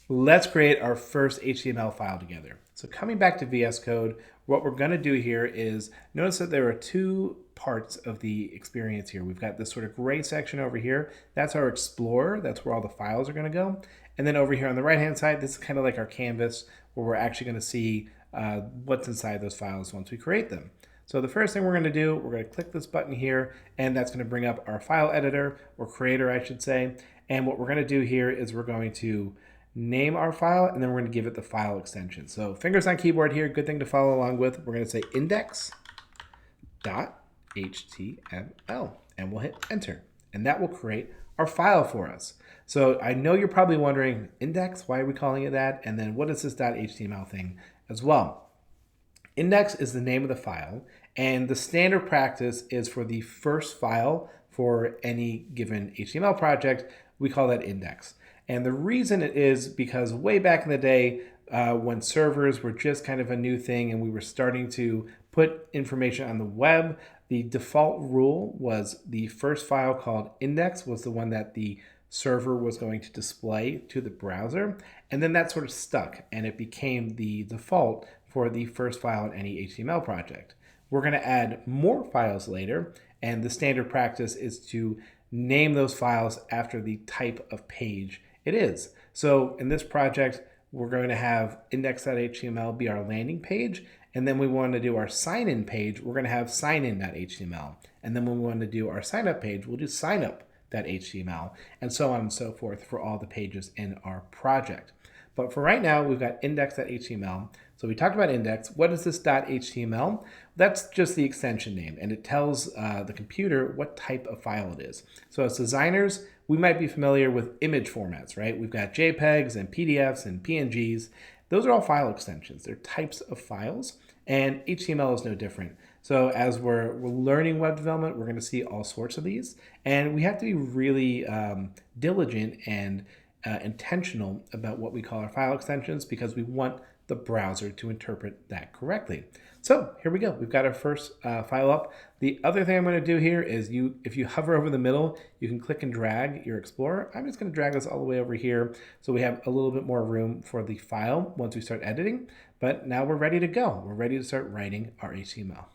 Let's create our first HTML file together. So coming back to VS Code, what we're going to do here is notice that there are two parts of the experience here. We've got this sort of gray section over here. That's our Explorer. That's where all the files are going to go. And then over here on the right-hand side, this is kind of like our canvas where we're actually going to see what's inside those files once we create them. So the first thing we're going to do, we're going to click this button here, and that's going to bring up our file editor, or creator, I should say. And what we're going to do here is we're going to name our file, and then we're going to give it the file extension. So fingers on keyboard here, good thing to follow along with. We're going to say index.html, and we'll hit enter. And that will create our file for us. So I know you're probably wondering, index, why are we calling it that? And then what is this .html thing as well? Index is the name of the file, and the standard practice is for the first file for any given HTML project, we call that index. And the reason it is because way back in the day, when servers were just kind of a new thing and we were starting to put information on the web, the default rule was the first file called index was the one that the server was going to display to the browser. And then that sort of stuck and it became the default for the first file in any HTML project. We're going to add more files later, and the standard practice is to name those files after the type of page it is. So in this project, we're going to have index.html be our landing page, and then we want to do our sign-in page, we're going to have signin.html. And then when we want to do our sign-up page, we'll do signup.html, and so on and so forth for all the pages in our project. But for right now, we've got index.html. So we talked about index. What is this .html? That's just the extension name, and it tells the computer what type of file it is. So as designers, we might be familiar with image formats, right? We've got JPEGs and PDFs and PNGs. Those are all file extensions. They're types of files, and HTML is no different. So as we're learning web development, we're going to see all sorts of these, and we have to be really diligent and intentional about what we call our file extensions because we want the browser to interpret that correctly. So here we go. We've got our first file up. The other thing I'm going to do here is if you hover over the middle, you can click and drag your Explorer. I'm just going to drag this all the way over here so we have a little bit more room for the file once we start editing. But now we're ready to go. We're ready to start writing our HTML.